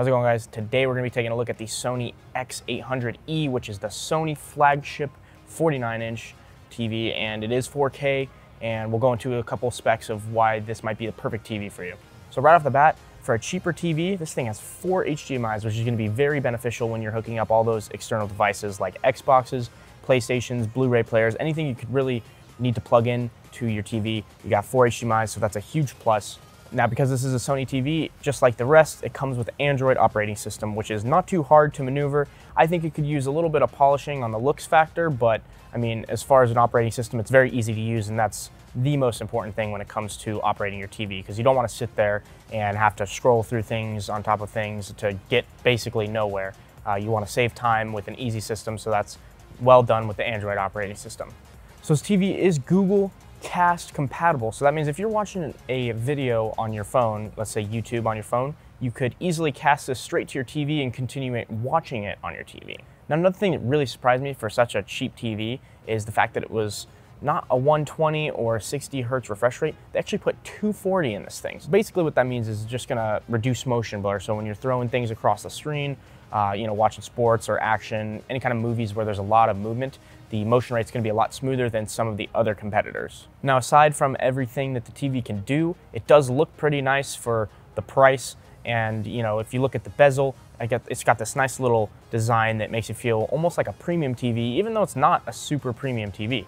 How's it going, guys? Today we're going to be taking a look at the Sony X800E, which is the Sony flagship 49-inch TV, and it is 4K, and we'll go into a couple specs of why this might be the perfect TV for you. So right off the bat, for a cheaper TV, this thing has 4 HDMIs, which is going to be very beneficial when you're hooking up all those external devices like Xboxes, PlayStations, Blu-ray players, anything you could really need to plug in to your TV. You got 4 HDMIs, so that's a huge plus. Now, because this is a Sony TV, just like the rest, it comes with Android operating system, which is not too hard to maneuver. I think it could use a little bit of polishing on the looks factor, but I mean, as far as an operating system, it's very easy to use, and that's the most important thing when it comes to operating your TV, because you don't want to sit there and have to scroll through things on top of things to get basically nowhere. You want to save time with an easy system, so that's well done with the Android operating system. So this TV is Google Cast compatible, so that means if you're watching a video on your phone, let's say YouTube on your phone, you could easily cast this straight to your TV and continue watching it on your TV. Now, another thing that really surprised me for such a cheap TV is the fact that it was not a 120 or 60 hertz refresh rate. They actually put 240 in this thing. So basically what that means is it's just gonna reduce motion blur. So when you're throwing things across the screen, watching sports or action, any kind of movies where there's a lot of movement, the motion rate's gonna be a lot smoother than some of the other competitors. Now, aside from everything that the TV can do, it does look pretty nice for the price. And if you look at the bezel, it's got this nice little design that makes it feel almost like a premium TV, even though it's not a super premium TV.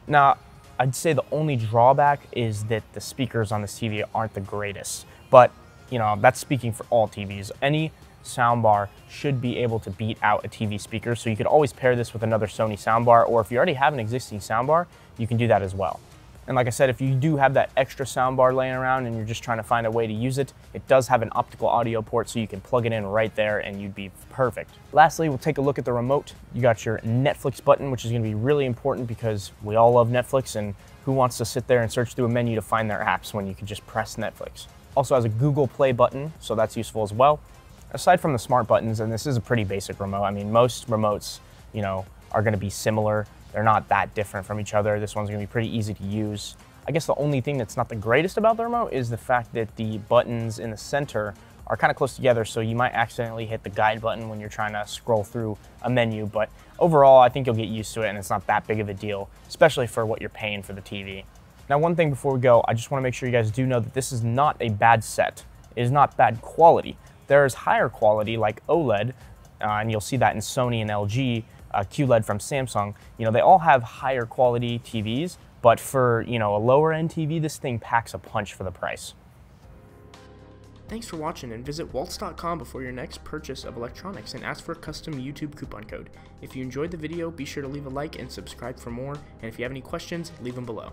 Now, I'd say the only drawback is that the speakers on this TV aren't the greatest, but that's speaking for all TVs. Any soundbar should be able to beat out a TV speaker, so you could always pair this with another Sony soundbar, or if you already have an existing soundbar, you can do that as well. And like I said, if you do have that extra soundbar laying around and you're just trying to find a way to use it, it does have an optical audio port, so you can plug it in right there and you'd be perfect. Lastly, we'll take a look at the remote. You got your Netflix button, which is going to be really important because we all love Netflix, and who wants to sit there and search through a menu to find their apps when you can just press Netflix. Also has a Google Play button, so that's useful as well. Aside from the smart buttons, and this is a pretty basic remote, I mean, most remotes, are going to be similar. They're not that different from each other. This one's going to be pretty easy to use. I guess the only thing that's not the greatest about the remote is the fact that the buttons in the center are kind of close together, so you might accidentally hit the guide button when you're trying to scroll through a menu, but overall, I think you'll get used to it, and it's not that big of a deal, especially for what you're paying for the TV. Now, one thing before we go, I just want to make sure you guys do know that this is not a bad set. It is not bad quality. There's higher quality like OLED, and you'll see that in Sony and LG, QLED from Samsung. They all have higher quality TVs, but for a lower end TV, this thing packs a punch for the price. Thanks for watching, and visit Walts.com before your next purchase of electronics and ask for a custom YouTube coupon code. If you enjoyed the video, be sure to leave a like and subscribe for more, and if you have any questions, leave them below.